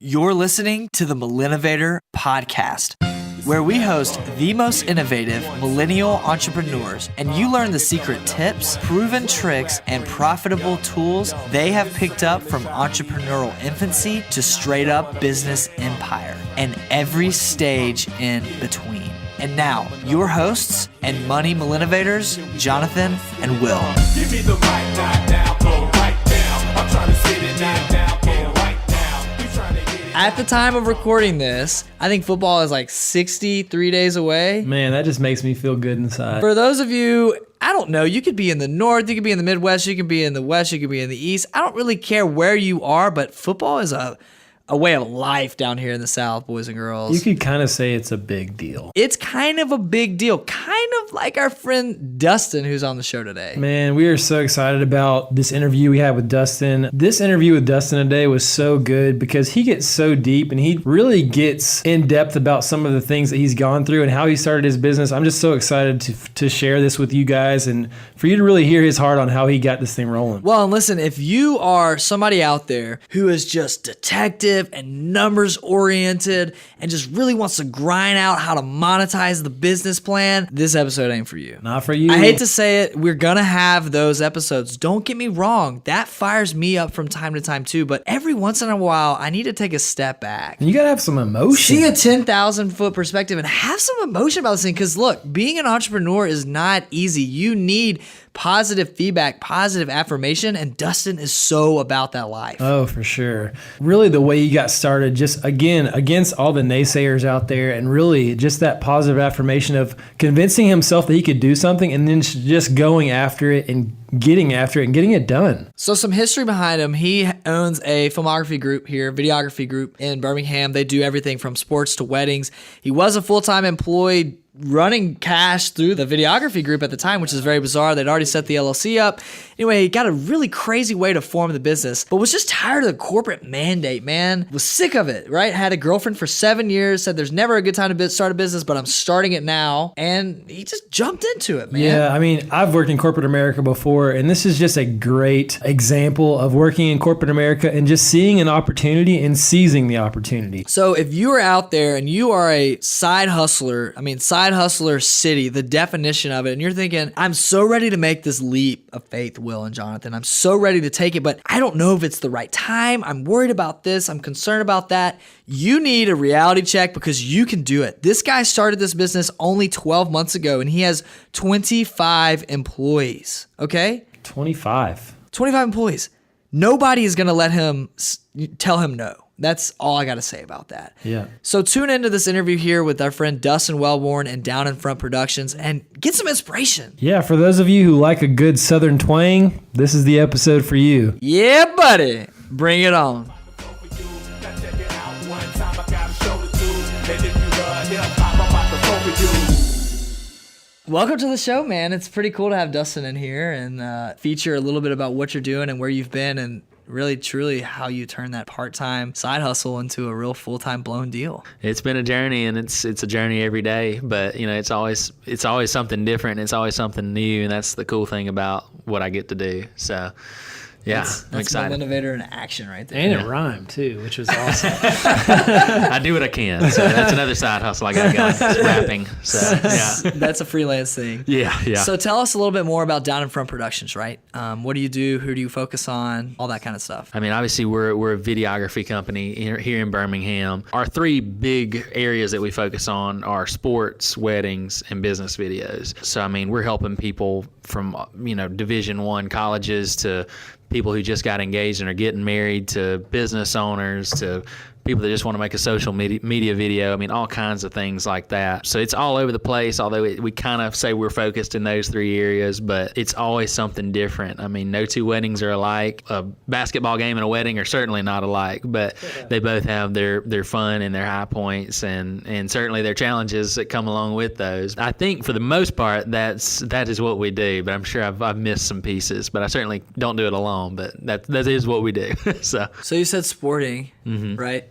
You're listening to the Millennovator podcast, where we host the most innovative millennial entrepreneurs, and you learn the secret tips, proven tricks, and profitable tools they have picked up from entrepreneurial infancy to straight up business empire, and every stage in between. And now, your hosts and money Millennovators, Jonathan and Will. Give me the mic now, go right down. I'm trying to sit it down, go right down. We trying to get it. At the time of recording this, I think football is like 63 days away. Man, that just makes me feel good inside. For those of you, I don't know, you could be in the North, you could be in the Midwest, you could be in the West, you could be in the East. I don't really care where you are, but football is a way of life down here in the South, boys and girls. You could kind of say it's a big deal. It's kind of a big deal, kind of like our friend Dustin, who's on the show today. Man, we are so excited about this interview we had with Dustin. This interview with Dustin today was so good because he gets so deep and he really gets in depth about some of the things that he's gone through and how he started his business. I'm just so excited to share this with you guys and for you to really hear his heart on how he got this thing rolling. Well, and listen, if you are somebody out there who is just detective and numbers oriented and just really wants to grind out how to monetize the business plan, this episode ain't for you. Not for you. I hate to say it, we're gonna have those episodes. Don't get me wrong, that fires me up from time to time too, but every once in a while I need to take a step back. And you got to have some emotion. See a 10,000 foot perspective and have some emotion about this thing, because look, being an entrepreneur is not easy. You need positive feedback, positive affirmation, and Dustin is so about that life. Oh, for sure. Really the way you got started, just again, against all the naysayers out there, and really just that positive affirmation of convincing himself that he could do something and then just going after it and getting after it and getting it done. So some history behind him. He owns a filmography group here, videography group in Birmingham. They do everything from sports to weddings. He was a full-time employee running cash through the videography group at the time, which is very bizarre. They'd already set the LLC up. Anyway, he got a really crazy way to form the business, but was just tired of the corporate mandate, man. Was sick of it, right? Had a girlfriend for 7 years, said there's never a good time to start a business, but I'm starting it now. And he just jumped into it, man. Yeah, I mean, I've worked in corporate America before, and this is just a great example of working in corporate America and just seeing an opportunity and seizing the opportunity. So if you are out there and you are a side hustler, side hustler city, the definition of it, and you're thinking, I'm so ready to make this leap of faith, Will and Jonathan. I'm so ready to take it, but I don't know if it's the right time. I'm worried about this. I'm concerned about that. You need a reality check because you can do it. This guy started this business only 12 months ago, and he has 25 employees, okay? 25 employees. Nobody is going to let him tell him no. That's all I got to say about that. Yeah. So tune into this interview here with our friend Dustin Wellborn and Down in Front Productions and get some inspiration. Yeah, for those of you who like a good Southern twang, this is the episode for you. Yeah, buddy. Bring it on. Welcome to the show, man. It's pretty cool to have Dustin in here and feature a little bit about what you're doing and where you've been and really, truly how you turn that part-time side hustle into a real full-time blown deal. It's been a journey, and it's a journey every day. But you know, it's always something different. It's always something new, and that's the cool thing about what I get to do. So, yeah, I'm excited. That's Millennovator in action right there. And it rhymed too, which was awesome. I do what I can. So that's another side hustle I got going. It's rapping. So yeah, That's a freelance thing. yeah. So tell us a little bit more about Down in Front Productions, right? What do you do? Who do you focus on? All that kind of stuff. I mean, obviously, we're a videography company here in Birmingham. Our three big areas that we focus on are sports, weddings, and business videos. So, I mean, we're helping people from, Division I colleges to people who just got engaged and are getting married to business owners to people that just want to make a social media video. I mean, all kinds of things like that. So it's all over the place, although we kind of say we're focused in those three areas, but it's always something different. I mean, no two weddings are alike. A basketball game and a wedding are certainly not alike, but they both have their fun and their high points and certainly their challenges that come along with those. I think for the most part, that is what we do, but I'm sure I've missed some pieces, but I certainly don't do it alone, but that is what we do. So you said sporting, right?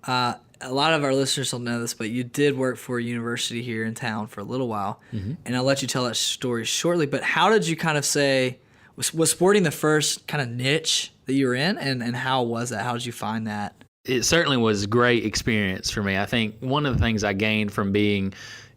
A lot of our listeners will know this, but you did work for a university here in town for a little while, and I'll let you tell that story shortly. But how did you kind of say, was sporting the first kind of niche that you were in, and how was that? How did you find that? It certainly was a great experience for me. I think one of the things I gained from being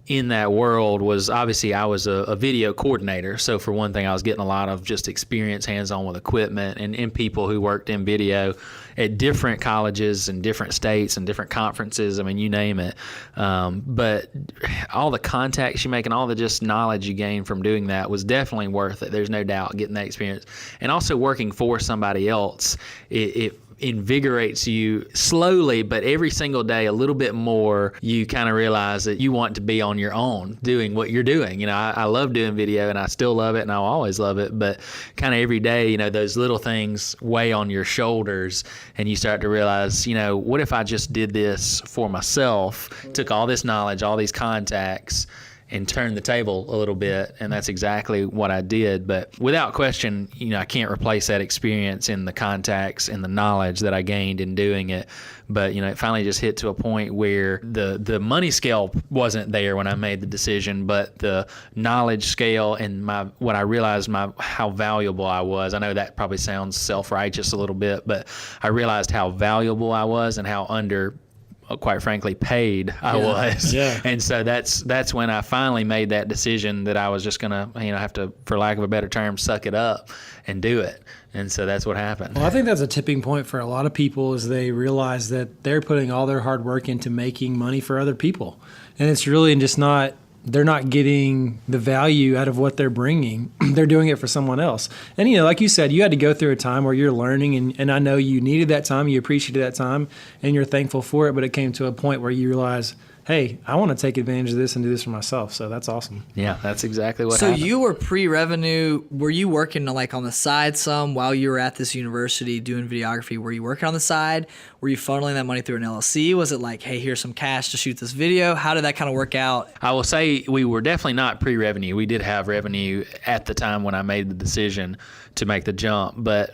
in that world was obviously I was a video coordinator. So for one thing, I was getting a lot of just experience hands-on with equipment and people who worked in video at different colleges and different states and different conferences. I mean, you name it. But all the contacts you make and all the just knowledge you gain from doing that was definitely worth it. There's no doubt getting that experience. And also working for somebody else, it invigorates you slowly, but every single day a little bit more. You kind of realize that you want to be on your own doing what you're doing. You know, I love doing video and I still love it and I'll always love it, but kind of every day, you know, those little things weigh on your shoulders and you start to realize, you know, what if I just did this for myself, took all this knowledge, all these contacts, and turn the table a little bit, and that's exactly what I did. But without question, you know, I can't replace that experience in the contacts and the knowledge that I gained in doing it. But, you know, it finally just hit to a point where the money scale wasn't there when I made the decision, but the knowledge scale and what I realized how valuable I was. I know that probably sounds self-righteous a little bit, but I realized how valuable I was and how quite frankly, paid I was. Yeah. And so that's when I finally made that decision that I was just going to, you know, have to, for lack of a better term, suck it up and do it. And so that's what happened. Well, I think that's a tipping point for a lot of people is they realize that they're putting all their hard work into making money for other people. And it's really just not, they're not getting the value out of what they're bringing. They're doing it for someone else. And, you know, like you said, you had to go through a time where you're learning, and I know you needed that time, you appreciated that time, and you're thankful for it, but it came to a point where you realize, hey, I want to take advantage of this and do this for myself. So that's awesome. Yeah, that's exactly what So happened. you were pre-revenue. Were you working like on the side some while you were at this university doing videography? Were you working on the side? Were you funneling that money through an LLC? Was it like, hey, here's some cash to shoot this video? How did that kind of work out? I will say we were definitely not pre-revenue. We did have revenue at the time when I made the decision to make the jump, but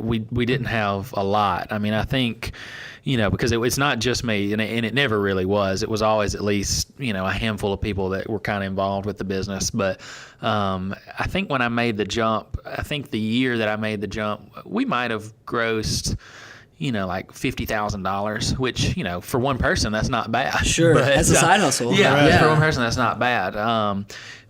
we didn't have a lot. I mean, I think, you know, because it's not just me, and it never really was. It was always at least, you know, a handful of people that were kind of involved with the business. But I think when I made the jump, I think the year that I made the jump, we might have grossed, you know, like $50,000, which, you know, for one person, that's not bad. Sure, But, as a side hustle. Yeah, Right. for one person, that's not bad.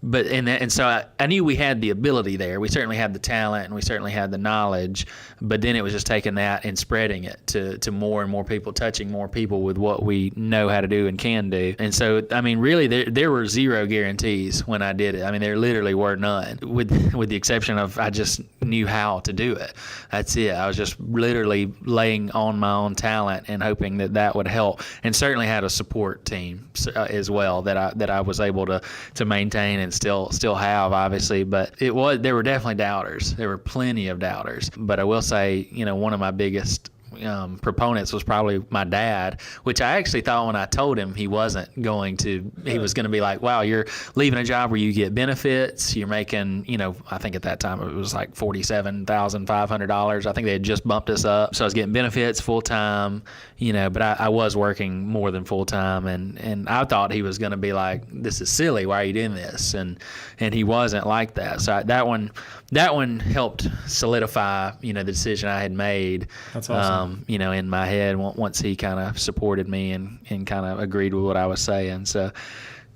But so I knew we had the ability there. We certainly had the talent and we certainly had the knowledge. But then it was just taking that and spreading it to more and more people, touching more people with what we know how to do and can do. And so, I mean, really, there were zero guarantees when I did it. I mean, there literally were none, with the exception of I just knew how to do it. That's it. I was just literally laying on my own talent and hoping that would help. And certainly had a support team as well that I was able to maintain and still have, obviously. But there were definitely doubters. There were plenty of doubters. But I will say, you know, one of my biggest proponents was probably my dad, which I actually thought when I told him he was going to be like, wow, you're leaving a job where you get benefits, you're making, you know, I think at that time it was like $47,500. I think they had just bumped us up. So I was getting benefits full time, you know, but I was working more than full time, and I thought he was going to be like, this is silly, why are you doing this? And he wasn't like that. So that one helped solidify, you know, the decision I had made. That's awesome. You know, in my head once he kind of supported me and kind of agreed with what I was saying. So,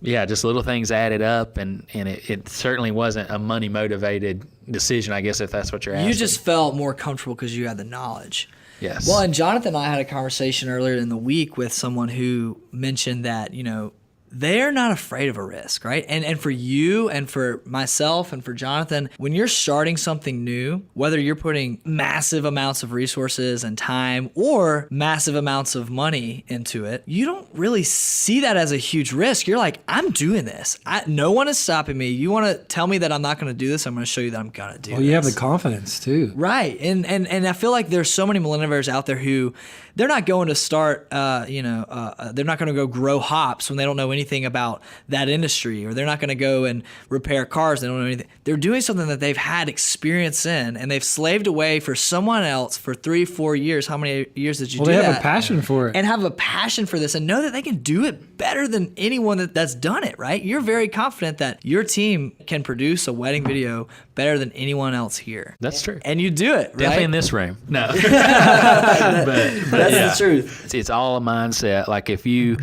yeah, just little things added up, and it certainly wasn't a money motivated decision, I guess, if that's what you're asking. You just felt more comfortable because you had the knowledge. Yes. Well, and Jonathan and I had a conversation earlier in the week with someone who mentioned that, you know, they're not afraid of a risk, right? And for you and for myself and for Jonathan, when you're starting something new, whether you're putting massive amounts of resources and time or massive amounts of money into it, you don't really see that as a huge risk. You're like, I'm doing this. No one is stopping me. You want to tell me that I'm not going to do this? I'm going to show you that I'm going to do this. Well, you have the confidence too. Right. And I feel like there's so many Millennovators out there who they're not going to start, they're not going to go grow hops when they don't know anything anything about that industry, or they're not going to go and repair cars. They don't know anything. They're doing something that they've had experience in, and they've slaved away for someone else for 3-4 years. How many years did you do that? Well, they have a passion for it. And have a passion for this and know that they can do it better than anyone that's done it, right? You're very confident that your team can produce a wedding video better than anyone else here. That's true. And you do it, right? Definitely in this room. No. but That's the truth. It's all a mindset. Like if you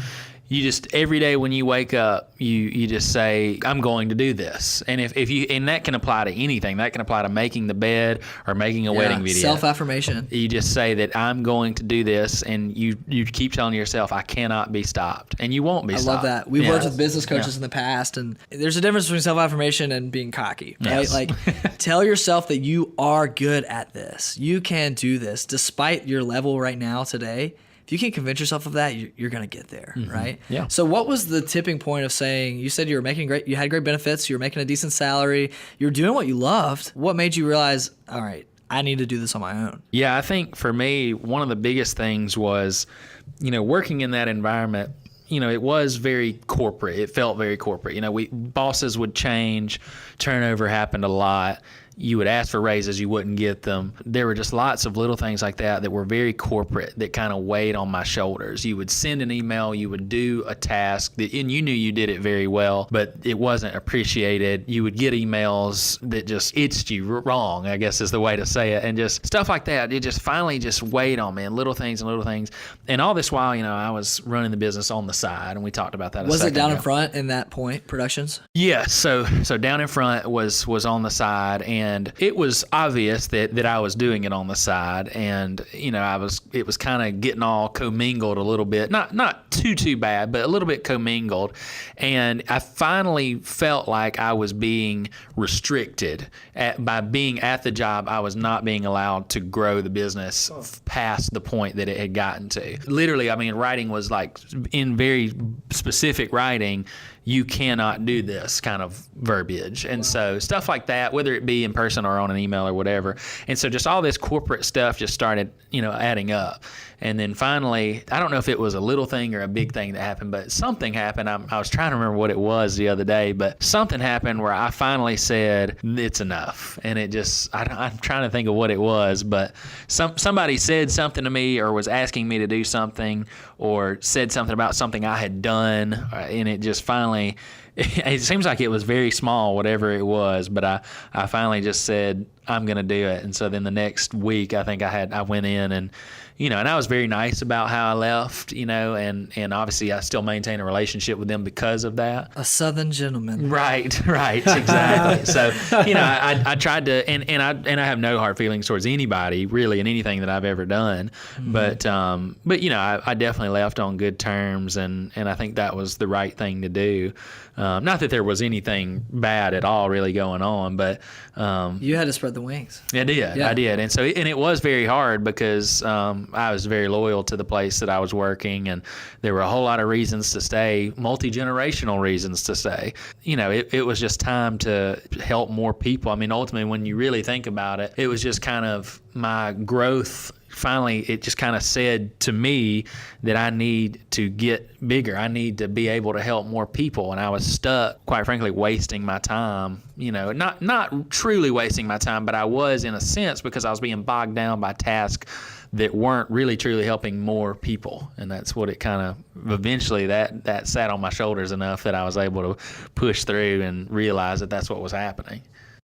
just every day when you wake up, you just say, I'm going to do this. And if you, and that can apply to anything. That can apply to making the bed or making a wedding video. Self-affirmation. You just say that I'm going to do this, and you keep telling yourself, I cannot be stopped. And you won't be stopped. I love that. We've worked with business coaches in the past, and there's a difference between self-affirmation and being cocky, right? Yes. Like, tell yourself that you are good at this. You can do this. Despite your level right now today, if you can convince yourself of that, you're going to get there, right? Yeah. So what was the tipping point of saying, you said you were making you had great benefits, you were making a decent salary, you were doing what you loved. What made you realize, all right, I need to do this on my own? Yeah, I think for me, one of the biggest things was, working in that environment. It was very corporate. It felt very corporate. Bosses would change, turnover happened a lot. You would ask for raises, you wouldn't get them. There were just lots of little things like that were very corporate that kind of weighed on my shoulders. You would send an email, you would do a task, and you knew you did it very well, but it wasn't appreciated. You would get emails that just itched you wrong, I guess is the way to say it, and just stuff like that. It just finally just weighed on me, and little things. And all this while, I was running the business on the side, and we talked about that. Was it down in front in that point, productions? Yeah, so down in front was on the side, and it was obvious that I was doing it on the side, and it was kind of getting all commingled a little bit, not too bad, but a little bit commingled, and I finally felt like I was being restricted by being at the job. I was not being allowed to grow the business past the point that it had gotten to. Literally, writing was like, in very specific writing, you cannot do this kind of verbiage. And so stuff like that, whether it be in person or on an email or whatever. And so just all this corporate stuff just started, adding up. And then finally, I don't know if it was a little thing or a big thing that happened, but something happened. I was trying to remember what it was the other day, but something happened where I finally said, it's enough. And it just, I'm trying to think of what it was, but somebody said something to me or was asking me to do something or said something about something I had done, and it just finally, it seems like it was very small, whatever it was, but I finally just said, I'm going to do it. And so then the next week, I think I went in and I was very nice about how I left, and obviously I still maintain a relationship with them because of that. A Southern gentleman. Right, exactly. So, I tried to, and I have no hard feelings towards anybody really in anything that I've ever done. Mm-hmm. But I definitely left on good terms, and I think that was the right thing to do. Not that there was anything bad at all really going on, but you had to spread the wings. I did. Yeah. I did. And so, and it was very hard because I was very loyal to the place that I was working, and there were a whole lot of reasons to stay, multi-generational reasons to stay. It was just time to help more people. Ultimately, when you really think about it, it was just kind of my growth. Finally, it just kind of said to me that I need to get bigger. I need to be able to help more people. And I was stuck, quite frankly, wasting my time, not truly wasting my time, but I was in a sense, because I was being bogged down by tasks that weren't really truly helping more people. And that's what it kind of, eventually that sat on my shoulders enough that I was able to push through and realize that that's what was happening.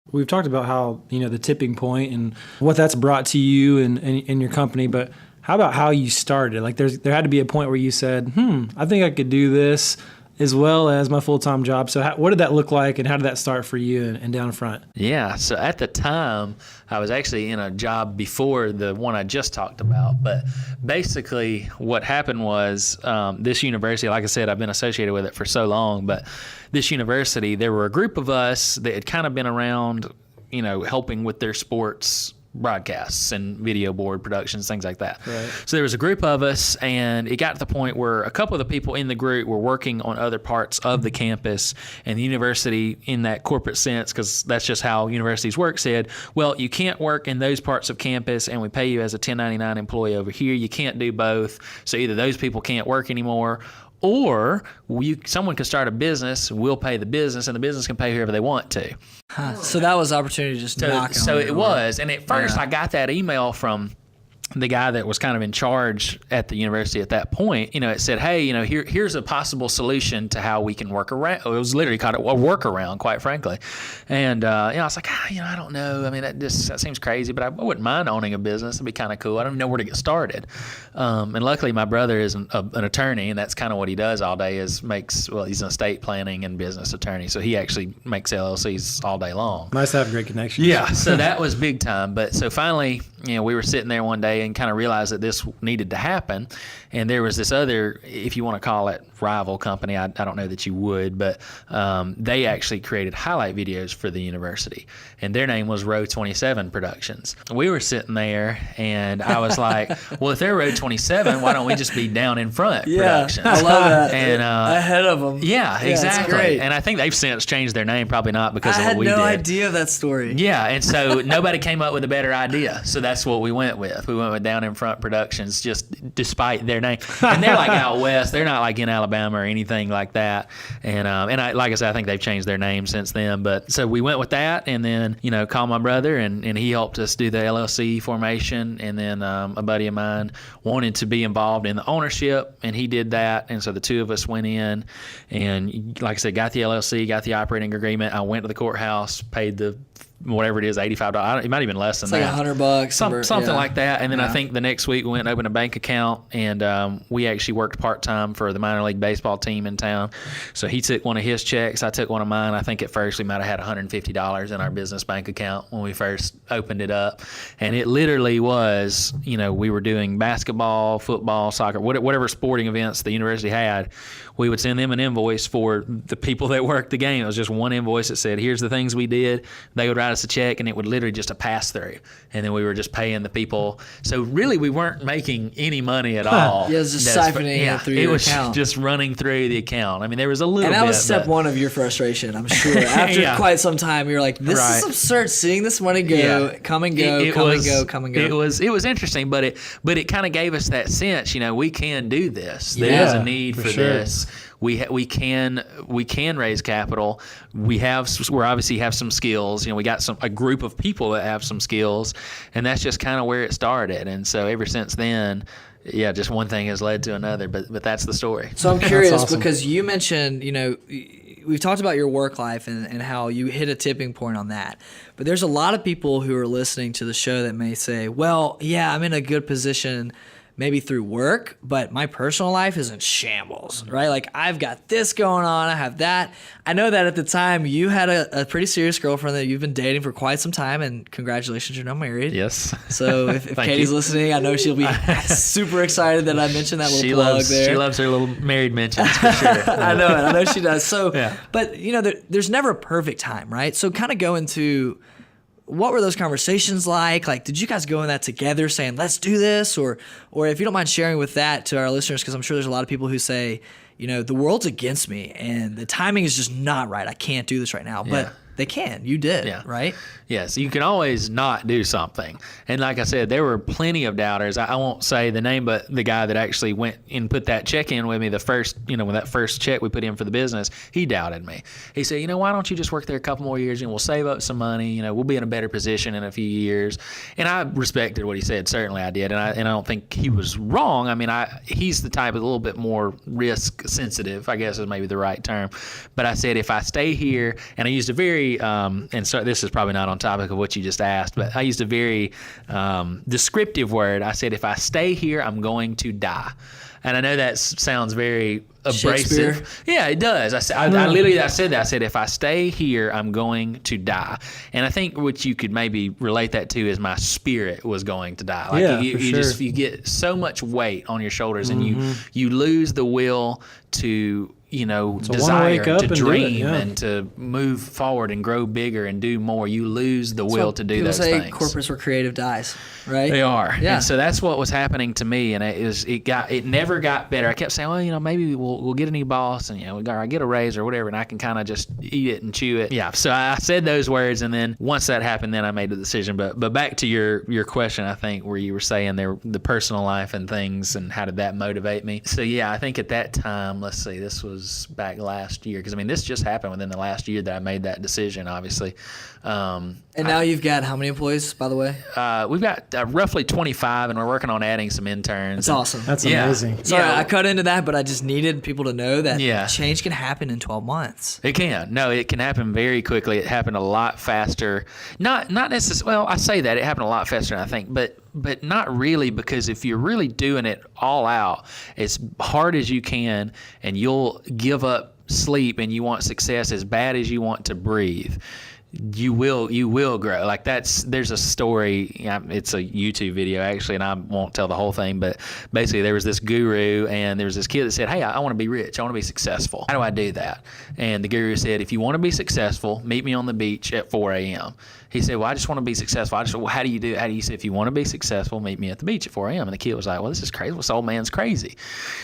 We've talked about how, the tipping point and what that's brought to you and your company, but how about how you started? Like there had to be a point where you said, I think I could do this as well as my full-time job. So what did that look like, and how did that start for you and down front? Yeah, so at the time, I was actually in a job before the one I just talked about. But basically what happened was this university, like I said, I've been associated with it for so long, but this university, there were a group of us that had kind of been around, helping with their sports broadcasts and video board productions, things like that. Right. So there was a group of us, and it got to the point where a couple of the people in the group were working on other parts of the campus, and the university, in that corporate sense, because that's just how universities work, said, well, you can't work in those parts of campus, and we pay you as a 1099 employee over here. You can't do both. So either those people can't work anymore, or someone can start a business, we'll pay the business, and the business can pay whoever they want to. So that was opportunity to just knock on So your it door. was. And at first, I got that email from the guy that was kind of in charge at the university at that point. It said, hey, here's a possible solution to how we can work around. It was literally called a workaround, quite frankly. And I was like, I don't know. I mean, that seems crazy, but I wouldn't mind owning a business. It'd be kind of cool. I don't even know where to get started. And luckily, my brother is an attorney, and that's kind of what he does all day. He's an estate planning and business attorney, so he actually makes LLCs all day long. Must have great connections. Yeah, so that was big time. But so finally, we were sitting there one day and kind of realized that this needed to happen. And there was this other, if you want to call it rival company, I don't know that you would, but they actually created highlight videos for the university. And their name was Row 27 Productions. We were sitting there, and I was like, well, if they're Row 27, why don't we just be Down in Front Productions? I love that. And ahead of them. Yeah, it's exactly. great. And I think they've since changed their name, probably not because I of had what we no did. idea of that story. Yeah, and so nobody came up with a better idea. So that's what we went with. We went with Down in Front Productions, just despite their name. And they're like out west. They're not like in Alabama or anything like that. And like I said, I think they've changed their name since then. But so we went with that, and then called my brother, and he helped us do the LLC formation. And then a buddy of mine wanted to be involved in the ownership, and he did that. And so the two of us went in, and like I said, got the LLC, got the operating agreement. I went to the courthouse, paid the whatever it is, $85. It might have been less than It's like that. $100. Something like that. And then I Yeah. think the next week we went and opened a bank account, and we actually worked part-time for the minor league baseball team in town. So he took one of his checks. I took one of mine. I think at first we might have had $150 in our business bank account when we first opened it up. And it literally was, we were doing basketball, football, soccer, whatever sporting events the university had. We would send them an invoice for the people that worked the game. It was just one invoice that said, here's the things we did. They would write us a check, and it would literally just a pass through. And then we were just paying the people. So really, we weren't making any money at all. Yeah, it was just siphoning it through your account. It was just running through the account. I mean, there was a little bit. And that was step but- one of your frustration, I'm sure. After Yeah. quite some time, you're like, this Right. is absurd. Seeing this money go, Yeah. come and go, It come was- and go, come and go. It was interesting, but it kind of gave us that sense, we can do this. There Yeah, is a need for for sure. this. We can raise capital. We obviously have some skills. We got a group of people that have some skills, and that's just kind of where it started. And so ever since then, yeah, just one thing has led to another. But that's the story. So I'm curious awesome. because you mentioned, we've talked about your work life and how you hit a tipping point on that. But there's a lot of people who are listening to the show that may say, well, yeah, I'm in a good position maybe through work, but my personal life is in shambles, right? Like I've got this going on, I have that. I know that at the time you had a pretty serious girlfriend that you've been dating for quite some time, and congratulations, you're now married. Yes. So if Thank Katie's you. listening, I know she'll be super excited that I mentioned that little She plug loves there. she loves her little married mentions for sure. I know it. I know she does. So, Yeah. but there's never a perfect time, right? So kind of go into what were those conversations like? Like, did you guys go in that together saying, let's do this? Or if you don't mind sharing with that to our listeners, because I'm sure there's a lot of people who say, the world's against me and the timing is just not right. I can't do this right now. But Yeah. they can. You did, Yeah. right? Yes, you can always not do something. And like I said, there were plenty of doubters. I won't say the name, but the guy that actually went and put that check in with me, the first, when that first check we put in for the business, he doubted me. He said, why don't you just work there a couple more years and we'll save up some money, we'll be in a better position in a few years. And I respected what he said. Certainly I did. And I don't think he was wrong. I mean, he's the type of a little bit more risk sensitive, I guess is maybe the right term. But I said, if I stay here, and I used a very, and so this is probably not on topic of what you just asked, but I used a very descriptive word. I said, if I stay here, I'm going to die. And I know that sounds very Shakespeare. abrasive. Yeah, it does. I said that. I said, if I stay here, I'm going to die. And I think what you could maybe relate that to is my spirit was going to die. Like Yeah, you for sure. you get so much weight on your shoulders, and you lose the will to desire wake up to and do it, dream yeah. and to move forward and grow bigger and do more. You lose the will to do People those say things. corporates where creative dies, right? They are. Yeah. And so that's what was happening to me, and it never got better. I kept saying, well, maybe we'll get a new boss, and I get a raise or whatever, and I can kind of just eat it and chew it. Yeah. So I said those words, and then once that happened, then I made the decision. But back to your question, I think, where you were saying the personal life and things, and how did that motivate me? So yeah, I think at that time, let's see, this was back last year, because this just happened within the last year that I made that decision, obviously. And now you've got how many employees, by the way? We've got roughly 25, and we're working on adding some interns. That's awesome. That's Yeah. amazing. Sorry, Yeah. I cut into that, but I just needed people to know that Yeah. change can happen in 12 months. It can. No, it can happen very quickly. It happened a lot faster. Not necessarily. Well, I say that it happened a lot faster than I think, but not really, because if you're really doing it all out as hard as you can, and you'll give up sleep and you want success as bad as you want to breathe, you will grow. Like there's a story, it's a YouTube video actually, and I won't tell the whole thing, but basically there was this guru, and there was this kid that said, hey, I want to be rich, I want to be successful, how do I do that? And the guru said, if you want to be successful, meet me on the beach at 4 a.m. He said, well, I just want to be successful. Well, how do you do it? How do you say, if you want to be successful, meet me at the beach at 4 a.m. And the kid was like, well, this is crazy. This old man's crazy.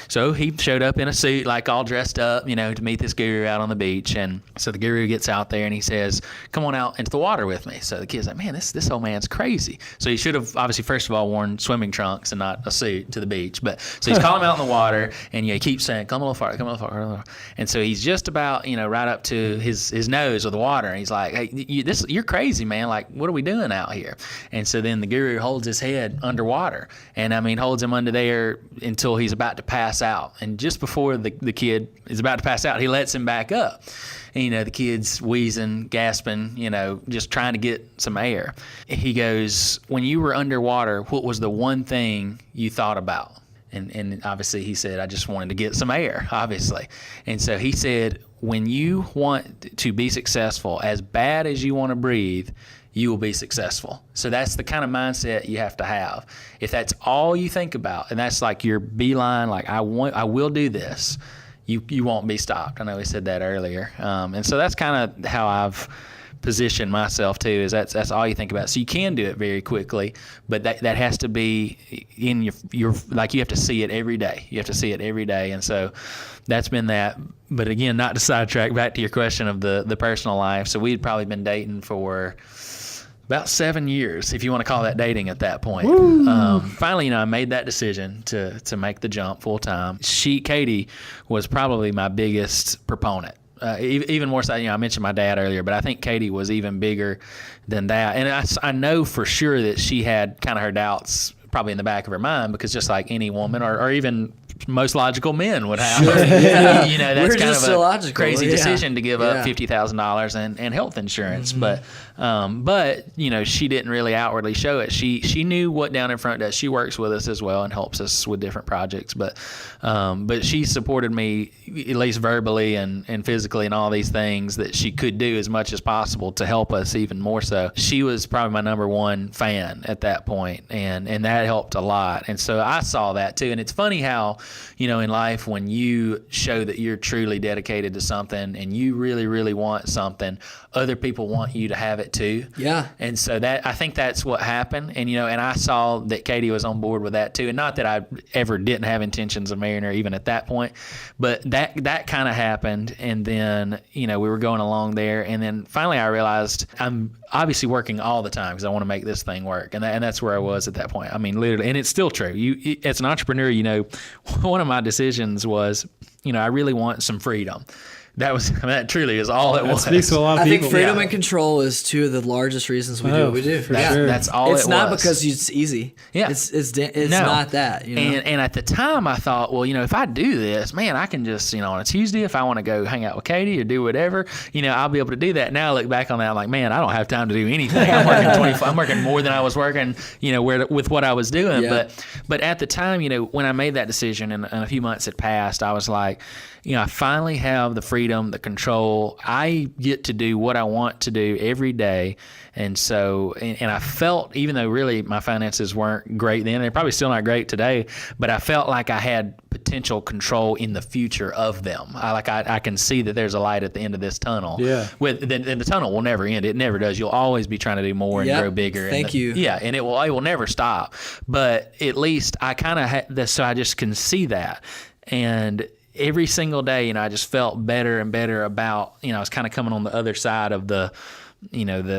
So he showed up in a suit, like all dressed up, to meet this guru out on the beach. And so the guru gets out there and he says, come on out into the water with me. So the kid's like, man, this old man's crazy. So he should have obviously first of all worn swimming trunks and not a suit to the beach. But so he's calling him out in the water, and he keeps saying, come a little farther, come a little farther. And so he's just about, right up to his nose with the water. And he's like, hey, you're crazy, man. Like, what are we doing out here? And so then the guru holds his head underwater, and holds him under there until he's about to pass out. And just before the kid is about to pass out, he lets him back up. And, the kid's wheezing, gasping, just trying to get some air. He goes, when you were underwater, what was the one thing you thought about? And obviously he said, I just wanted to get some air, obviously. And so he said, when you want to be successful, as bad as you want to breathe, you will be successful. So that's the kind of mindset you have to have. If that's all you think about, and that's like your beeline, like I will do this, you won't be stopped. I know we said that earlier. And so that's kind of how I've positioned myself too, is that's all you think about. So you can do it very quickly, but that has to be in your like, you have to see it every day. You have to see it every day. And so that's been that. But again, not to sidetrack, back to your question of the personal life. So we'd probably been dating for about 7 years, if you want to call that dating at that point. Finally, I made that decision to make the jump full time. Katie was probably my biggest proponent. Even more so, I mentioned my dad earlier, but I think Katie was even bigger than that. And I know for sure that she had kind of her doubts probably in the back of her mind, because just like any woman or even most logical men would have. Sure, yeah. That's We're kind just of a illogical, crazy yeah. decision to give up Yeah. $50,000 and health insurance. But she didn't really outwardly show it. She knew what Down in Front does. She works with us as well and helps us with different projects. But she supported me, at least verbally and physically, and all these things that she could do as much as possible to help us even more so. She was probably my number one fan at that point, and that helped a lot. And so I saw that too. And it's funny how, in life, when you show that you're truly dedicated to something and you really, really want something, other people want you to have it too. Yeah. And so I think that's what happened. And, and I saw that Katie was on board with that too. And not that I ever didn't have intentions of marrying her even at that point, but that kind of happened. And then, we were going along there. And then finally I realized I'm obviously working all the time because I want to make this ththing work. And that's where I was at that point. I mean, literally, and it's still true. As an entrepreneur, one of my decisions was, I really want some freedom. That truly is all it was. Speaks to a lot of I people. think freedom and control is two of the largest reasons we do what we do. for Yeah. sure. That's all It's it not was. because it's easy. Yeah. It's No. not that. And at the time I thought, well, if I do this, man, I can just, on a Tuesday, if I want to go hang out with Katie or do whatever, I'll be able to do that. Now I look back on that, I'm like, man, I don't have time to do anything. I'm working more than I was working, with what I was doing. Yeah. But at the time, when I made that decision and a few months had passed, I was like, I finally have the freedom, the control. I get to do what I want to do every day. And so, and I felt, even though really my finances weren't great then, they're probably still not great today, but I felt like I had potential potential control in the future of them. I can see that there's a light at the end of this tunnel. Yeah. And the tunnel will never end. It never does. You'll always be trying to do more and Yep. grow bigger. Thank you. Yeah, and it will never stop. But at least I kind of had this, so I just can see that. And every single day, I just felt better and better about, I was kind of coming on the other side of the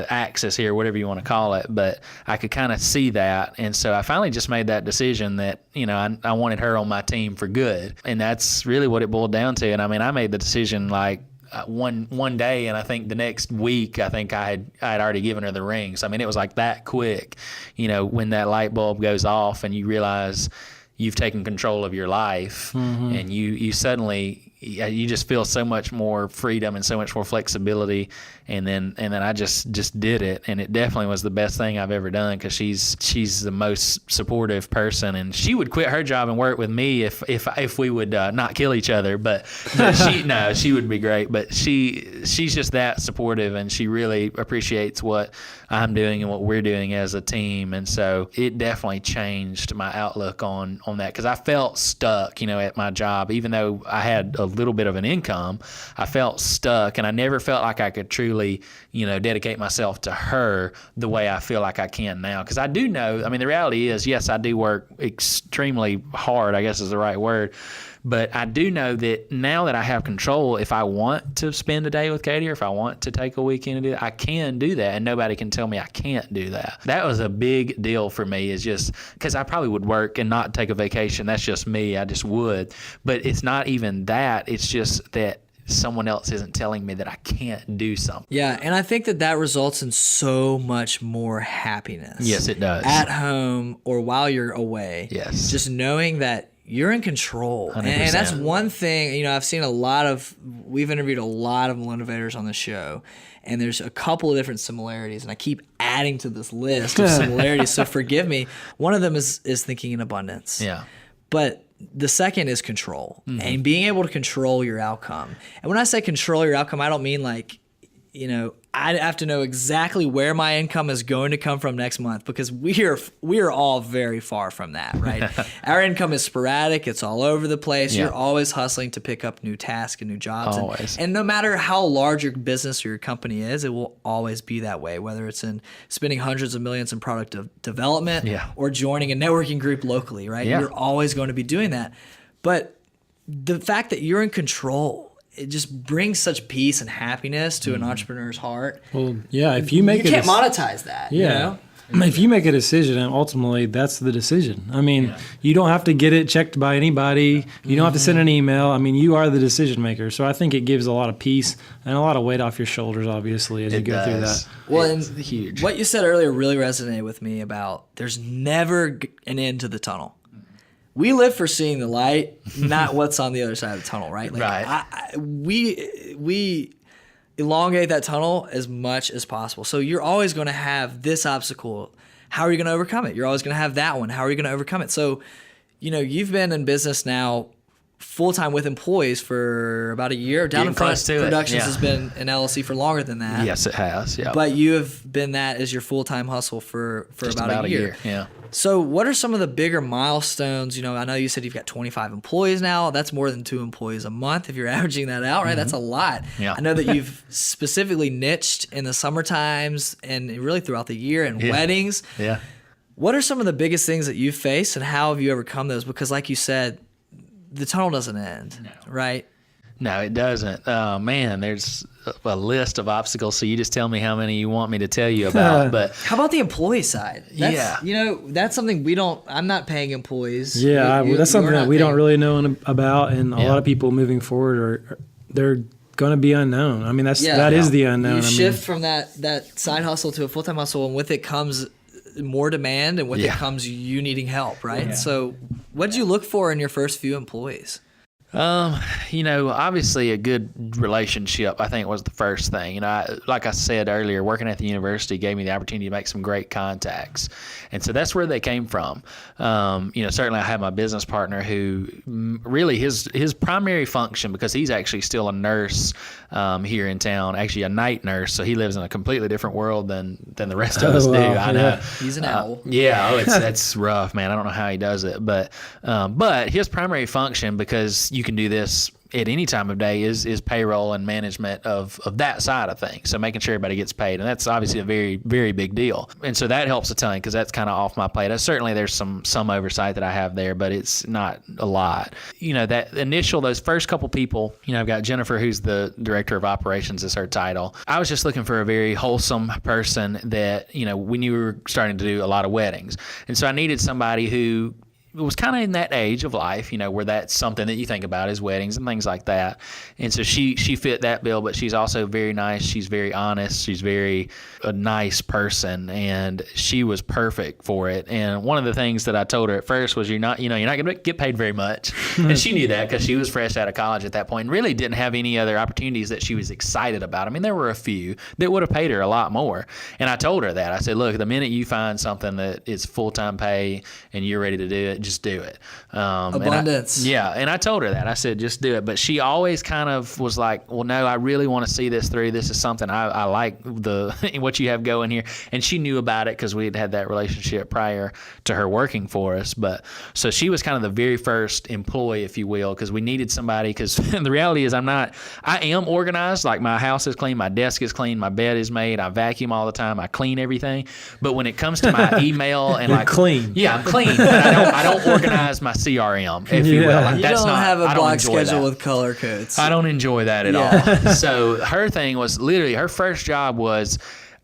axis here, whatever you want to call it, but I could kind of see that. And so I finally just made that decision that, I wanted her on my team for good. And that's really what it boiled down to. And I made the decision like one day, and I think the next week, I think I had already given her the rings. it was like that quick, when that light bulb goes off and you realize you've taken control of your life, and you suddenly, you just feel so much more freedom and so much more flexibility. And then I just did it, and it definitely was the best thing I've ever done, because she's the most supportive person, and she would quit her job and work with me if we would not kill each other. But she would be great. But she's just that supportive, and she really appreciates what I'm doing and what we're doing as a team. And so it definitely changed my outlook on that, because I felt stuck, at my job. Even though I had a little bit of an income, I felt stuck, and I never felt like I could truly, dedicate myself to her the way I feel like I can now. Because I do know, the reality is, yes, I do work extremely hard, I guess is the right word. But I do know that now that I have control, if I want to spend a day with Katie, or if I want to take a weekend and do that, I can do that, and nobody can tell me I can't do that. That was a big deal for me, is just because I probably would work and not take a vacation. That's just me. I just would. But it's not even that. It's just that someone else isn't telling me that I can't do something. Yeah, and I think that results in so much more happiness. Yes, it does. At home or while you're away. Yes. Just knowing that you're in control. 100%. And that's one thing, I've seen we've interviewed a lot of Millennovators on the show, and there's a couple of different similarities, and I keep adding to this list of similarities, so forgive me. One of them is thinking in abundance. Yeah. But the second is control, and being able to control your outcome. And when I say control your outcome, I don't mean like, I have to know exactly where my income is going to come from next month, because we are all very far from that, right? Our income is sporadic. It's all over the place. Yeah. You're always hustling to pick up new tasks and new jobs. Always. And no matter how large your business or your company is, it will always be that way, whether it's in spending hundreds of millions in product development or joining a networking group locally, right? Yeah. You're always going to be doing that. But the fact that you're in control, it just brings such peace and happiness to an entrepreneur's heart. Well, yeah, if you make you can't monetize that. Yeah. If you make a decision, and ultimately that's the decision. You don't have to get it checked by anybody. You don't have to send an email. You are the decision maker. So I think it gives a lot of peace and a lot of weight off your shoulders, obviously, as you go through that. Well, it's and huge. What you said earlier really resonated with me about there's never an end to the tunnel. We live for seeing the light, not what's on the other side of the tunnel, right? Right. We elongate that tunnel as much as possible. So you're always going to have this obstacle. How are you going to overcome it? You're always going to have that one. How are you going to overcome it? So, you've been in business now full-time with employees for about a year. Down in Front Productions has been an LLC for longer than that. Yes, it has. Yeah. But you have been that as your full-time hustle for Just about a year. Yeah. So what are some of the bigger milestones? I know you said you've got 25 employees now. That's more than 2 employees a month if you're averaging that out, right? That's a lot. Yeah. I know that you've specifically niched in the summer times and really throughout the year in weddings. Yeah. What are some of the biggest things that you've faced, and how have you overcome those? Because like you said, the tunnel doesn't end, right? No, it doesn't. Man, there's a list of obstacles. So you just tell me how many you want me to tell you about. But how about the employee side? That's something I'm not paying employees. Yeah, that's something that we don't really know about, and a lot of people moving forward they're going to be unknown. That is the unknown. You shift from that side hustle to a full-time hustle, and with it comes more demand, and with it comes you needing help, right? Yeah. So what did you look for in your first few employees? Obviously a good relationship, I think, was the first thing. Like I said earlier, working at the university gave me the opportunity to make some great contacts. And so that's where they came from. Certainly I have my business partner who really his primary function, because he's actually still a nurse here in town, actually a night nurse. So he lives in a completely different world than the rest of us do. I know. He's an owl. That's rough, man. I don't know how he does it. But his primary function, because you can do this at any time of day, is payroll and management of that side of things. So making sure everybody gets paid, and that's obviously a very, very big deal. And so that helps a ton, because that's kind of off my plate. Certainly there's some oversight that I have there, but it's not a lot. Those first couple people, I've got Jennifer, who's the director of operations, is her title. I was just looking for a very wholesome person that, we knew we were starting to do a lot of weddings. And so I needed somebody who was kind of in that age of life, where that's something that you think about is weddings and things like that. And so she fit that bill, but she's also very nice. She's very honest. She's very a nice person, and she was perfect for it. And one of the things that I told her at first was, you're not going to get paid very much. And she knew that, because she was fresh out of college at that point and really didn't have any other opportunities that she was excited about. I mean, there were a few that would have paid her a lot more. And I told her that. I said, look, the minute you find something that is full-time pay and you're ready to do it, just do it. Abundance. And I told her that. I said, just do it. But she always kind of was like, well, no, I really want to see this through. This is something I like, what you have going here. And she knew about it because we had that relationship prior to her working for us. But so she was kind of the very first employee, if you will, because we needed somebody, because the reality is I am organized. Like, my house is clean, my desk is clean, my bed is made, I vacuum all the time, I clean everything. But when it comes to my email and You're clean. Yeah, I'm clean. But I don't organize my CRM, if you will. Like, You that's don't not, have a I don't block enjoy schedule that. with color codes. I don't enjoy that at all. So her thing was literally, her first job was,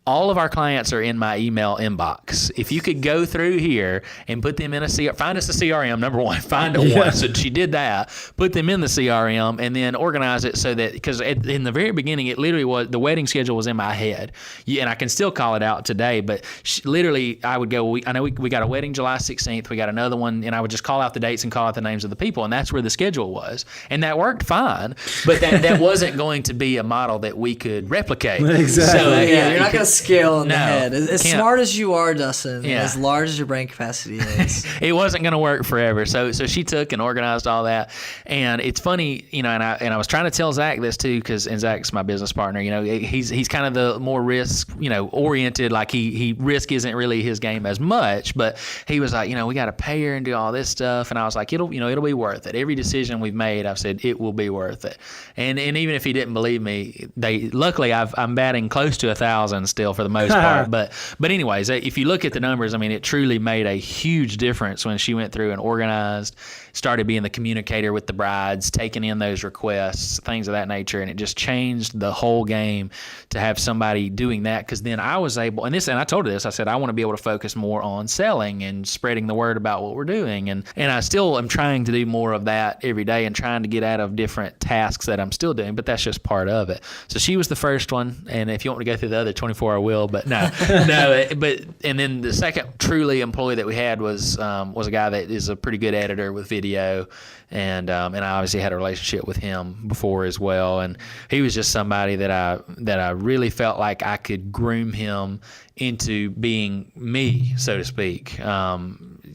all of our clients are in my email inbox. If you could go through here and put them in find us a CRM, number one, find a one. So she did that, put them in the CRM, and then organize it so that, because in the very beginning, it literally was, the wedding schedule was in my head. And I can still call it out today, but literally I would go, I know we got a wedding July 16th, we got another one, and I would just call out the dates and call out the names of the people, and that's where the schedule was. And that worked fine, but that wasn't going to be a model that we could replicate. Exactly. So, You're not going to scale in the No, head. As can't. Smart as you are, Dustin, Yeah. as large as your brain capacity is. It wasn't going to work forever. So she took and organized all that. And it's funny, and I was trying to tell Zach this too, because Zach's my business partner. He's kind of the more risk, oriented. Like he risk isn't really his game as much. But he was like, we got to pay her and do all this stuff. And I was like, it'll be worth it. Every decision we've made, I've said it will be worth it. And even if he didn't believe me, luckily I'm batting close to 1,000 still for the most part. But anyways, if you look at the numbers, I mean, it truly made a huge difference when she went through and organized, started being the communicator with the brides, taking in those requests, things of that nature. And it just changed the whole game to have somebody doing that. Because then I was able, and I told her this, I said, I want to be able to focus more on selling and spreading the word about what we're doing. And I still am trying to do more of that every day and trying to get out of different tasks that I'm still doing, but that's just part of it. So she was the first one. And if you want me to go through the other 24, I will, but no. And then the second truly employee that we had was a guy that is a pretty good editor with video, and I obviously had a relationship with him before as well, and he was just somebody that I really felt like I could groom him into being me, so to speak.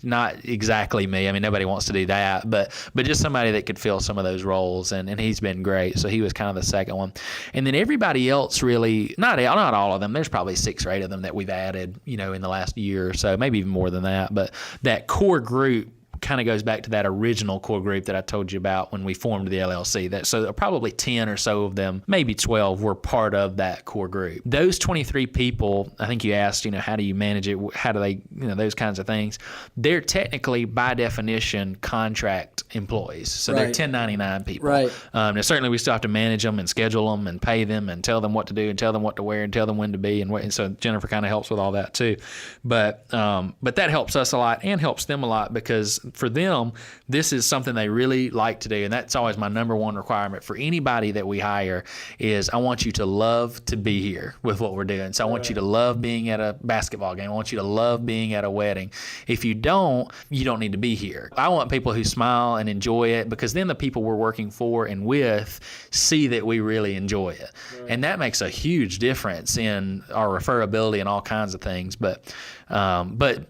Not exactly me. I mean, nobody wants to do that, but just somebody that could fill some of those roles, and he's been great. So he was kind of the second one. And then everybody else really, not all of them, there's probably 6 or 8 of them that we've added, in the last year or so, maybe even more than that. But that core group kind of goes back to that original core group that I told you about when we formed the LLC. So probably 10 or so of them, maybe 12, were part of that core group. Those 23 people, I think you asked, how do you manage it? How do they, those kinds of things. They're technically, by definition, contract employees. So they're 1099 people. Right. Now, certainly we still have to manage them and schedule them and pay them and tell them what to do and tell them what to wear and tell them when to be. And so Jennifer kind of helps with all that too. But that helps us a lot and helps them a lot, because for them, this is something they really like to do. And that's always my number one requirement for anybody that we hire is I want you to love to be here with what we're doing. So I want you to love being at a basketball game. I want you to love being at a wedding. If you don't need to be here. I want people who smile and enjoy it, because then the people we're working for and with see that we really enjoy it. Right. And that makes a huge difference in our referability and all kinds of things. But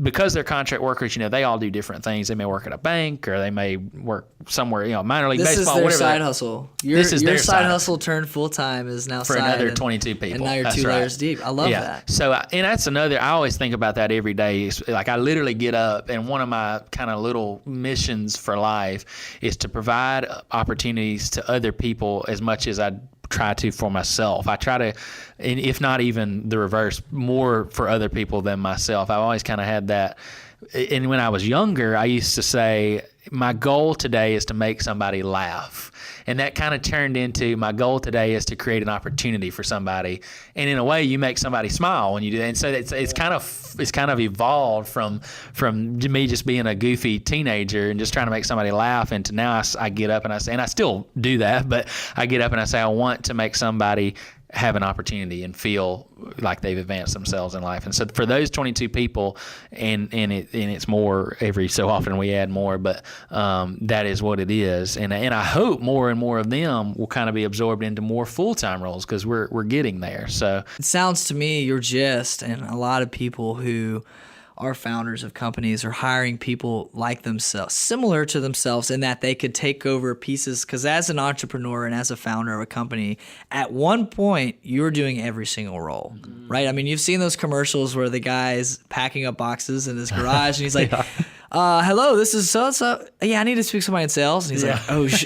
because they're contract workers, they all do different things. They may work at a bank, or they may work somewhere, minor league baseball, this is their whatever. Side hustle. Your side hustle turned full time is now for another 22 people. And now you're two layers deep. I love that. So, and that's another. I always think about that every day. Like I literally get up, and one of my kind of little missions for life is to provide opportunities to other people as much as I try to for myself. I try to, and if not even the reverse, more for other people than myself. I've always kind of had that. And when I was younger, I used to say, my goal today is to make somebody laugh. And that kind of turned into, my goal today is to create an opportunity for somebody. And in a way, you make somebody smile when you do that. And so it's kind of evolved from me just being a goofy teenager and just trying to make somebody laugh, into now I get up and I say, and I still do that, but I get up and I say, I want to make somebody have an opportunity and feel like they've advanced themselves in life. And so for those 22 people, and it's more every so often we add more, but that is what it is. And I hope more and more of them will kind of be absorbed into more full-time roles, because we're getting there. So it sounds to me, your gist, and a lot of people who are founders of companies are hiring people like themselves, similar to themselves, in that they could take over pieces. Because as an entrepreneur and as a founder of a company, at one point you're doing every single role, right? I mean, you've seen those commercials where the guy's packing up boxes in his garage and he's like, hello, this is so-and-so. Yeah, I need to speak to somebody in sales. And he's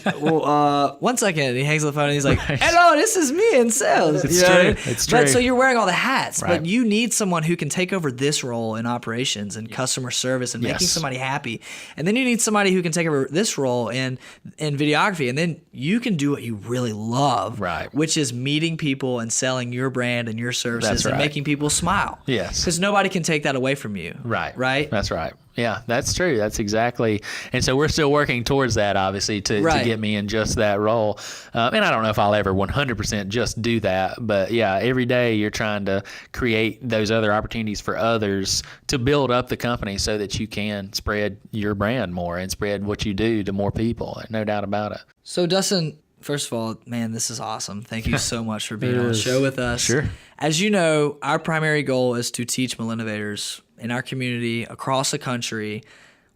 like, well, 1 second. And he hangs up the phone and he's like, hello, this is me in sales. It's true. It's true. But so you're wearing all the hats, Right. but you need someone who can take over this role in operations and customer service and making Yes. somebody happy. And then you need somebody who can take over this role in videography. And then you can do what you really love, Right. which is meeting people and selling your brand and your services That's and right. making people smile. Yes. Because nobody can take that away from you. Right. Right? That's right. Yeah, that's true. That's exactly. And so we're still working towards that, obviously, to get me in just that role. And I don't know if I'll ever 100% just do that. But yeah, every day you're trying to create those other opportunities for others to build up the company so that you can spread your brand more and spread what you do to more people. No doubt about it. So, Dustin, first of all, man, this is awesome. Thank you so much for being on the show with us. Sure. As you know, our primary goal is to teach Millennovators in our community across the country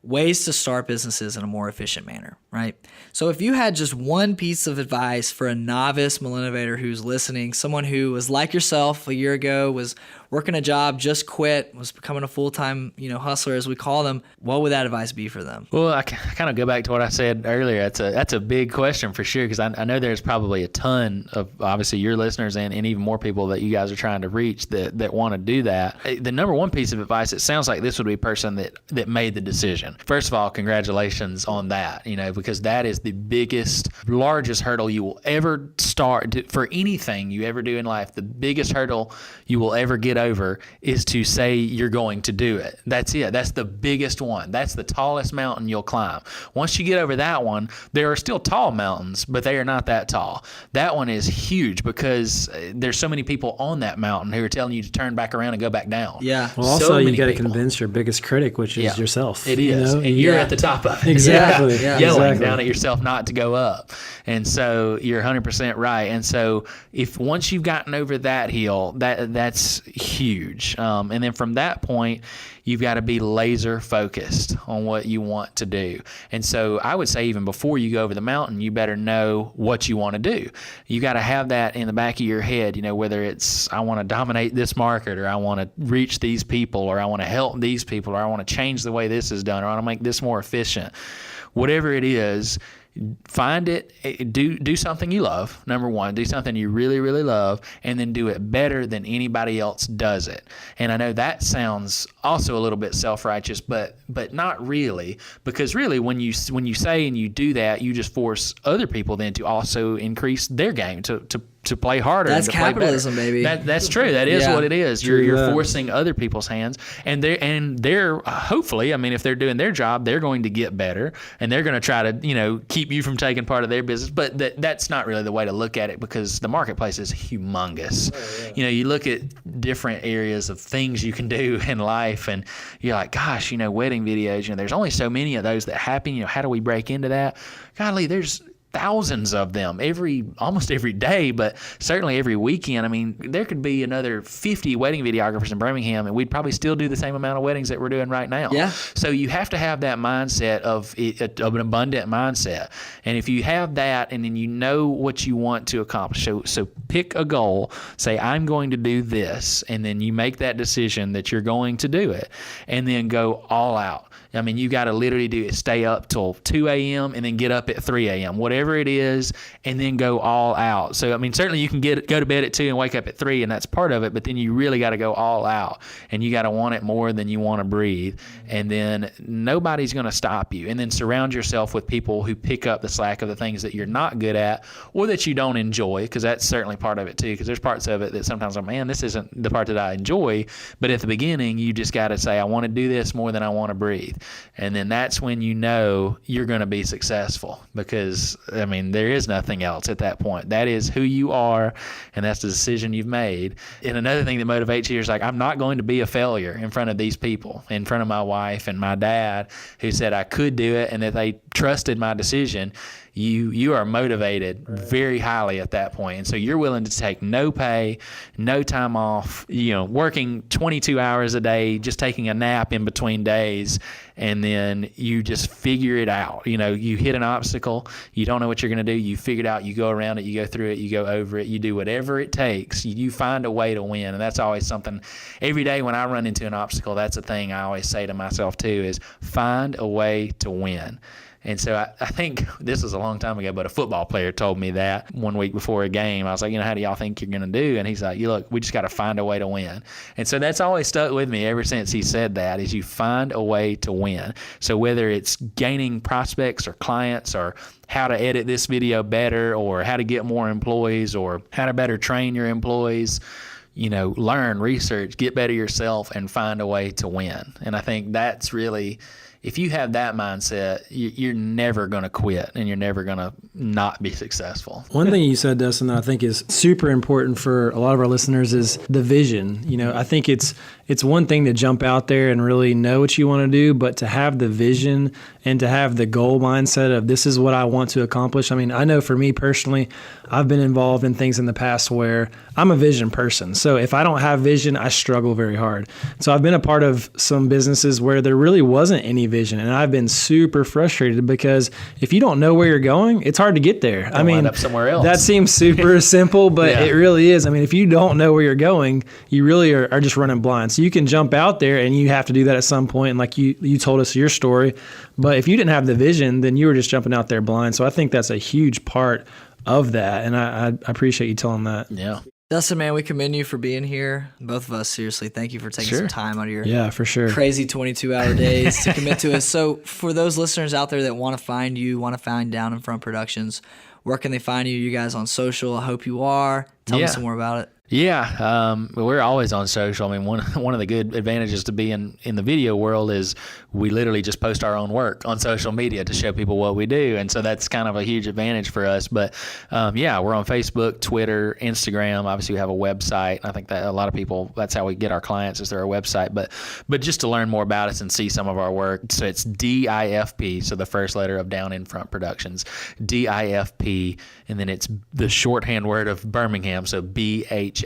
ways to start businesses in a more efficient manner, right? So if you had just one piece of advice for a novice Millennovator who's listening, someone who was like yourself a year ago, was working a job, just quit, was becoming a full-time, hustler, as we call them, what would that advice be for them? Well, I kind of go back to what I said earlier. That's a big question for sure, because I know there's probably a ton of, obviously, your listeners and even more people that you guys are trying to reach that want to do that. The number one piece of advice, it sounds like this would be a person that made the decision. First of all, congratulations on that, because that is the biggest, largest hurdle you will ever start for anything you ever do in life. The biggest hurdle you will ever get over is to say you're going to do it. That's it. That's the biggest one. That's the tallest mountain you'll climb. Once you get over that one, there are still tall mountains, but they are not that tall. That one is huge because there's so many people on that mountain who are telling you to turn back around and go back down. Yeah. Well, also, you got to convince your biggest critic, which is yourself. It is. And you're at the top of it. Exactly. Yeah. Yelling down at yourself not to go up. And so you're 100% right. And so if once you've gotten over that hill, that's huge. And then from that point, you've got to be laser focused on what you want to do. And so I would say even before you go over the mountain, you better know what you want to do. You got to have that in the back of your head, whether it's I want to dominate this market, or I want to reach these people, or I want to help these people, or I want to change the way this is done, or I want to make this more efficient. Whatever it is, find it, do something you love. Number one, do something you really, really love, and then do it better than anybody else does it. And I know that sounds also a little bit self-righteous, but not really, because really when you say and you do that, you just force other people then to also increase their game, to to play harder. That's and to play capitalism, better. baby. That's true. That is Yeah. what it is. True You're that. forcing other people's hands, and they're hopefully, I mean, if they're doing their job, they're going to get better, and they're going to try to keep you from taking part of their business. But that's not really the way to look at it, because the marketplace is humongous. You look at different areas of things you can do in life, and you're like, gosh, wedding videos. There's only so many of those that happen. How do we break into that? Golly, there's thousands of them almost every day, but certainly every weekend. I mean, there could be another 50 wedding videographers in Birmingham, and we'd probably still do the same amount of weddings that we're doing right now. Yeah. So you have to have that mindset of an abundant mindset. And if you have that, and then you know what you want to accomplish, so pick a goal, say, I'm going to do this, and then you make that decision that you're going to do it, and then go all out. I mean, you got to literally stay up till 2 a.m. and then get up at 3 a.m., whatever it is, and then go all out. So, I mean, certainly you can go to bed at 2 and wake up at 3, and that's part of it, but then you really got to go all out, and you got to want it more than you want to breathe, and then nobody's going to stop you. And then surround yourself with people who pick up the slack of the things that you're not good at or that you don't enjoy, because that's certainly part of it too, because there's parts of it that sometimes I'm, man, this isn't the part that I enjoy, but at the beginning, you just got to say, I want to do this more than I want to breathe. And then that's when you're going to be successful, because, I mean, there is nothing else at that point. That is who you are, and that's the decision you've made. And another thing that motivates you is like, I'm not going to be a failure in front of these people, in front of my wife and my dad, who said I could do it and that they trusted my decision. You are motivated very highly at that point. And so you're willing to take no pay, no time off, working 22 hours a day, just taking a nap in between days, and then you just figure it out. You hit an obstacle, you don't know what you're going to do, you figure it out, you go around it, you go through it, you go over it, you do whatever it takes, you find a way to win. And that's always something, every day when I run into an obstacle, that's a thing I always say to myself too, is find a way to win. And so I think this was a long time ago, but a football player told me that 1 week before a game. I was like, how do y'all think you're going to do? And he's like, look, we just got to find a way to win. And so that's always stuck with me ever since he said that, is you find a way to win. So whether it's gaining prospects or clients, or how to edit this video better, or how to get more employees, or how to better train your employees, learn, research, get better yourself, and find a way to win. And I think that's really, if you have that mindset, you're never going to quit, and you're never going to not be successful. One thing you said, Dustin, that I think is super important for a lot of our listeners is the vision. I think it's one thing to jump out there and really know what you want to do, but to have the vision and to have the goal mindset of, this is what I want to accomplish. I mean, I know for me personally, I've been involved in things in the past where I'm a vision person. So if I don't have vision, I struggle very hard. So I've been a part of some businesses where there really wasn't any vision, and I've been super frustrated, because if you don't know where you're going, it's hard to get there. I mean, wind up somewhere else. That seems super simple, but Yeah. it really is. I mean, if you don't know where you're going, you really are just running blind. So you can jump out there, and you have to do that at some point. And like you told us your story, but if you didn't have the vision, then you were just jumping out there blind. So I think that's a huge part of that, and I appreciate you telling that. Yeah. Dustin, man, we commend you for being here. Both of us, seriously, thank you for taking some time out of your Yeah, for sure. crazy 22-hour days to commit to us. So for those listeners out there that want to find you, want to find Down in Front Productions, where can they find you? You guys on social? I hope you are. Tell me some more about it. Yeah, we're always on social. I mean, one of the good advantages to be in the video world is we literally just post our own work on social media to show people what we do, and so that's kind of a huge advantage for us. But yeah, we're on Facebook, Twitter, Instagram. Obviously, we have a website. I think that a lot of people, that's how we get our clients, is through our website. But just to learn more about us and see some of our work, so it's DIFP, so the first letter of Down in Front Productions, DIFP, and then it's the shorthand word of Birmingham, so BHAM.com.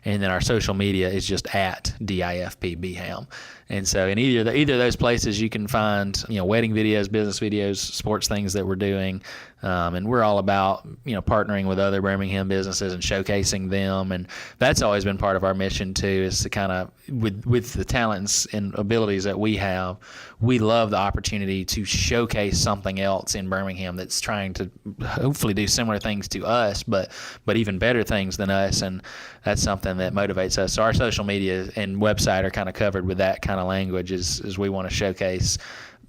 And then our social media is just at DIFPBHAM. And so in either of those places, you can find, wedding videos, business videos, sports things that we're doing. And we're all about, partnering with other Birmingham businesses and showcasing them. And that's always been part of our mission too, is to kind of, with the talents and abilities that we have, we love the opportunity to showcase something else in Birmingham that's trying to hopefully do similar things to us, but even better things than us. And that's something that motivates us. So our social media and website are kind of covered with that kind of language, is we want to showcase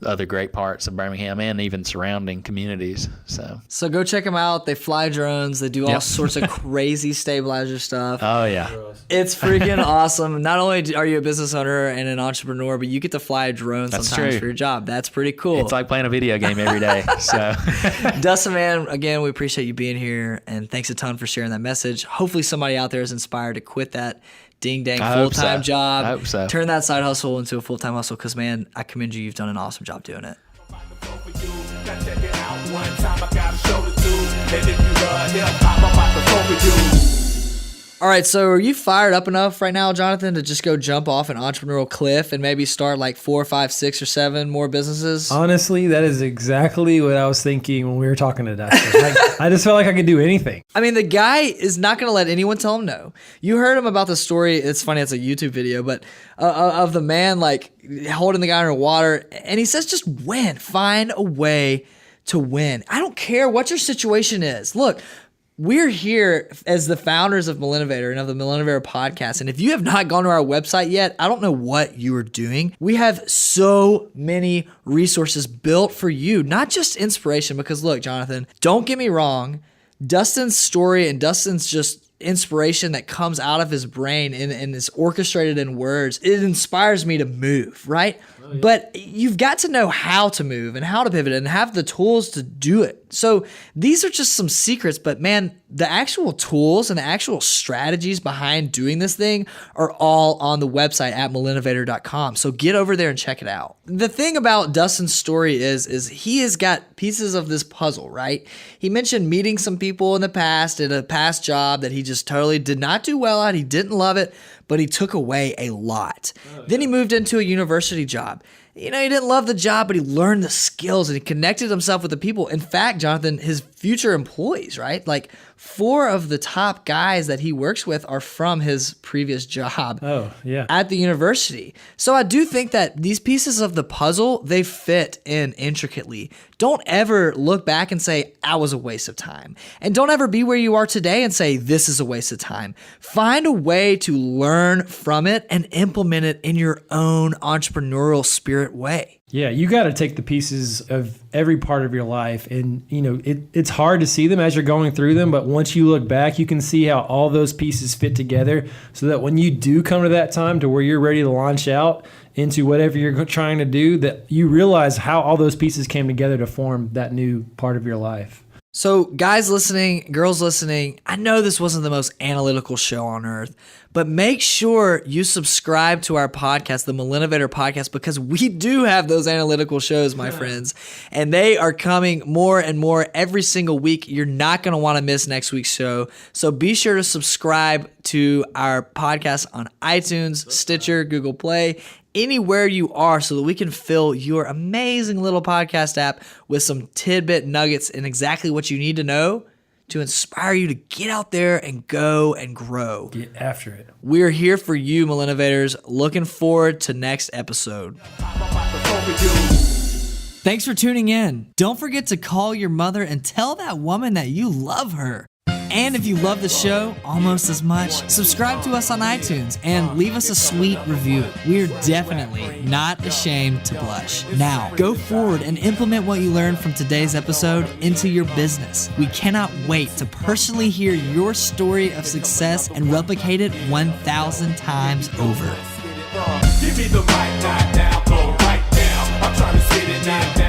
other great parts of Birmingham and even surrounding communities. So go check them out. They fly drones. They do all sorts of crazy stabilizer stuff. Oh yeah, It's freaking awesome. Not only are you a business owner and an entrepreneur, but you get to fly a drone sometimes for your job. That's pretty cool. It's like playing a video game every day. So Dustin, man, again, we appreciate you being here, and thanks a ton for sharing that message. Hopefully somebody out there is inspired to quit that ding-dang full-time job. I hope so. Turn that side hustle into a full-time hustle because, man, I commend you. You've done an awesome job doing it. All right, so are you fired up enough right now, Jonathan, to just go jump off an entrepreneurial cliff and maybe start like 4, 5, 6, or 7 more businesses? Honestly, that is exactly what I was thinking when we were talking to Dustin. I just felt like I could do anything. I mean, the guy is not going to let anyone tell him no. You heard him about the story. It's funny. It's a YouTube video, but of the man like holding the guy underwater, and he says, just win. Find a way to win. I don't care what your situation is. Look, we're here as the founders of Millennovator and of the Millennovator podcast. And if you have not gone to our website yet, I don't know what you are doing. We have so many resources built for you, not just inspiration. Because look, Jonathan, don't get me wrong. Dustin's story and Dustin's just inspiration that comes out of his brain and is orchestrated in words, it inspires me to move, right? Oh, yeah. But you've got to know how to move and how to pivot and have the tools to do it. So these are just some secrets, but man, the actual tools and the actual strategies behind doing this thing are all on the website at millennovator.com. So get over there and check it out. The thing about Dustin's story is he has got pieces of this puzzle, right? He mentioned meeting some people in the past at a past job that he just totally did not do well at. He didn't love it, but he took away a lot. Then he moved into a university job. You know, he didn't love the job, but he learned the skills and he connected himself with the people. In fact, Jonathan, his future employees, right? Like 4 of the top guys that he works with are from his previous job at the university. So I do think that these pieces of the puzzle, they fit in intricately. Don't ever look back and say, I was a waste of time. And don't ever be where you are today and say, this is a waste of time. Find a way to learn from it and implement it in your own entrepreneurial spirit way. Yeah, you got to take the pieces of every part of your life, and you know it's hard to see them as you're going through them, but once you look back, you can see how all those pieces fit together so that when you do come to that time to where you're ready to launch out into whatever you're trying to do, that you realize how all those pieces came together to form that new part of your life. So guys listening, girls listening, I know this wasn't the most analytical show on earth, but make sure you subscribe to our podcast, the Millennovator podcast, because we do have those analytical shows, my friends, and they are coming more and more every single week. You're not going to want to miss next week's show. So be sure to subscribe to our podcast on iTunes, Stitcher, Google Play, anywhere you are, so that we can fill your amazing little podcast app with some tidbit nuggets and exactly what you need to know to inspire you to get out there and go and grow. Get after it. We're here for you, Millennovators. Looking forward to next episode. Thanks for tuning in. Don't forget to call your mother and tell that woman that you love her. And if you love the show almost as much, subscribe to us on iTunes and leave us a sweet review. We're definitely not ashamed to blush. Now, go forward and implement what you learned from today's episode into your business. We cannot wait to personally hear your story of success and replicate it 1,000 times over. Give me the mic, knock down, go right down. I'm trying to sit it now.